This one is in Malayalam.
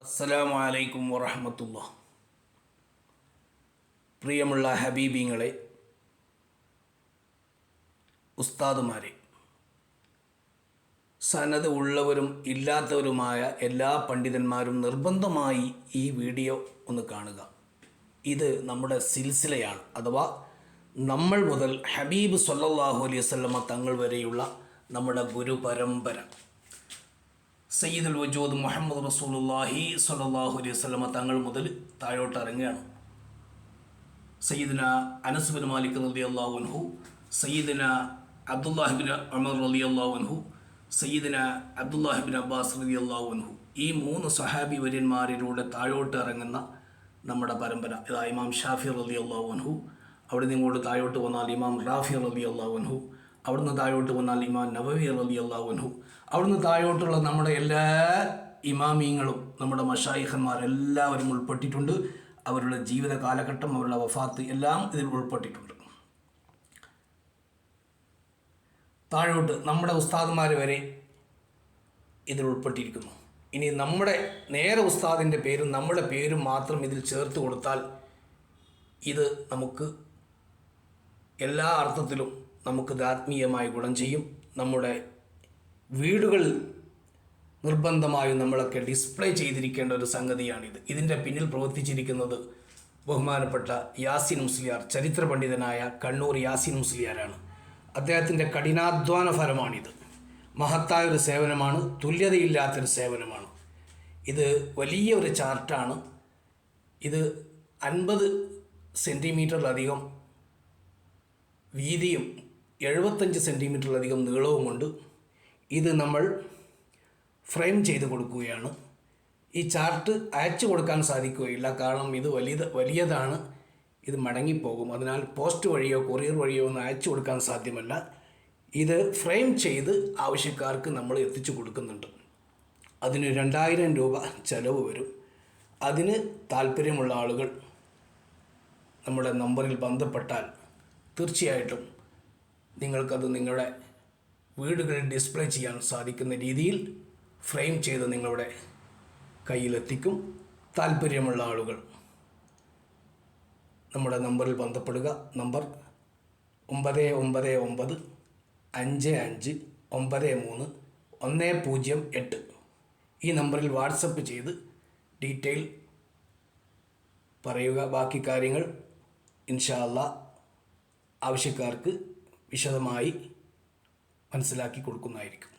അസ്സലാമു അലൈക്കും വറഹ്മത്തുള്ളാഹി. പ്രിയമുള്ള ഹബീബിങ്ങളെ, ഉസ്താദുമാരെ, സനത് ഉള്ളവരും ഇല്ലാത്തവരുമായ എല്ലാ പണ്ഡിതന്മാരും നിർബന്ധമായി ഈ വീഡിയോ ഒന്ന് കാണുക. ഇത് നമ്മുടെ സിൽസിലയാണ്, അഥവാ നമ്മൾ മുതൽ ഹബീബ് സ്വല്ലല്ലാഹു അലൈഹി വസല്ലമ തങ്ങൾ വരെയുള്ള നമ്മുടെ ഗുരു പരമ്പര. സയ്യിദുൽ വജൂദ് മുഹമ്മദ് റസൂലുള്ളാഹി സ്വല്ലല്ലാഹു അലൈഹി വസല്ലമ തങ്ങൾ മുതൽ താഴോട്ട് ഇറങ്ങുകയാണ്. സയ്യിദുന അനസ് ബിൻ മാലിക് റളിയല്ലാഹു അൻഹു, സയ്യിദുന അബ്ദുല്ലാഹി ബിൻ ഉമർ റളിയല്ലാഹു അൻഹു, സയ്യിദുന അബ്ദുല്ലാഹി ബിൻ അബ്ബാസ് റളിയല്ലാഹു അൻഹു, ഈ മൂന്ന് സഹാബി വര്യന്മാരിലൂടെ താഴോട്ട് ഇറങ്ങുന്ന നമ്മുടെ പരമ്പര. ഇതാ ഇമാം ഷാഫി റളിയല്ലാഹു അൻഹു, അവിടെ നിങ്ങോട്ട് താഴോട്ട് വന്നാൽ ഇമാം റാഫി റളിയല്ലാഹു അൻഹു, അവിടുന്ന് താഴോട്ട് വന്നാൽ ഇമാം നബവി റളിയല്ലാഹു അൻഹു, അവിടുന്ന് താഴോട്ടുള്ള നമ്മുടെ എല്ലാ ഇമാമീങ്ങളും നമ്മുടെ മശായിഖന്മാരെല്ലാവരും ഉൾപ്പെട്ടിട്ടുണ്ട്. അവരുടെ ജീവിത കാലഘട്ടം, അവരുടെ വഫാത്ത് എല്ലാം ഇതിൽ ഉൾപ്പെട്ടിട്ടുണ്ട്. താഴോട്ട് നമ്മുടെ ഉസ്താദുമാർ വരെ ഇതിൽ ഉൾപ്പെട്ടിരിക്കുന്നു. ഇനി നമ്മുടെ നേരെ ഉസ്താദിൻ്റെ പേരും നമ്മുടെ പേരും മാത്രം ഇതിൽ ചേർത്ത് കൊടുത്താൽ ഇത് നമുക്ക് എല്ലാ അർത്ഥത്തിലും നമുക്ക് ആത്മീയമായി ഗുണം ചെയ്യും. നമ്മുടെ വീടുകളിൽ നിർബന്ധമായും നമ്മളൊക്കെ ഡിസ്പ്ലേ ചെയ്തിരിക്കേണ്ട ഒരു സംഗതിയാണിത്. ഇതിൻ്റെ പിന്നിൽ പ്രവർത്തിച്ചിരിക്കുന്നത് ബഹുമാനപ്പെട്ട യാസീൻ മുസ്ലിയാർ, ചരിത്ര പണ്ഡിതനായ കണ്ണൂർ യാസീൻ മുസ്ലിയാരാണ്. അദ്ദേഹത്തിൻ്റെ കഠിനാധ്വാന ഫലമാണിത്. മഹത്തായൊരു സേവനമാണ്, തുല്യതയില്ലാത്തൊരു സേവനമാണ്. ഇത് വലിയ ഒരു ചാർട്ടാണ്. ഇത് 50 സെൻറ്റിമീറ്ററിലധികം വീതിയും 75 സെൻറ്റിമീറ്ററിലധികം നീളവുമുണ്ട്. ഇത് നമ്മൾ ഫ്രെയിം ചെയ്ത് കൊടുക്കുകയാണ്. ഈ ചാർട്ട് അയച്ചു കൊടുക്കാൻ സാധിക്കുകയില്ല, കാരണം ഇത് വലിയതാണ്, ഇത് മടങ്ങിപ്പോകും. അതിനാൽ പോസ്റ്റ് വഴിയോ കൊറിയർ വഴിയോ ഒന്നും അയച്ചു കൊടുക്കാൻ സാധ്യമല്ല. ഇത് ഫ്രെയിം ചെയ്ത് ആവശ്യക്കാർക്ക് നമ്മൾ എത്തിച്ചു കൊടുക്കുന്നുണ്ട്. അതിന് 2000 രൂപ ചിലവ് വരും. അതിന് താല്പര്യമുള്ള ആളുകൾ നമ്മുടെ നമ്പറിൽ ബന്ധപ്പെട്ടാൽ തീർച്ചയായിട്ടും നിങ്ങൾക്കത് നിങ്ങളുടെ വീടുകളിൽ ഡിസ്പ്ലേ ചെയ്യാൻ സാധിക്കുന്ന രീതിയിൽ ഫ്രെയിം ചെയ്ത് നിങ്ങളുടെ കയ്യിലെത്തിക്കും. താല്പര്യമുള്ള ആളുകൾ നമ്മുടെ നമ്പറിൽ ബന്ധപ്പെടുക. നമ്പർ 99955931008. ഈ നമ്പറിൽ വാട്സപ്പ് ചെയ്ത് ഡീറ്റെയിൽ പറയുക. ബാക്കി കാര്യങ്ങൾ ഇൻഷാ അല്ലാഹ് ആവശ്യക്കാർക്ക് വിശദമായി മനസ്സിലാക്കി കൊടുക്കുന്നതായിരിക്കും.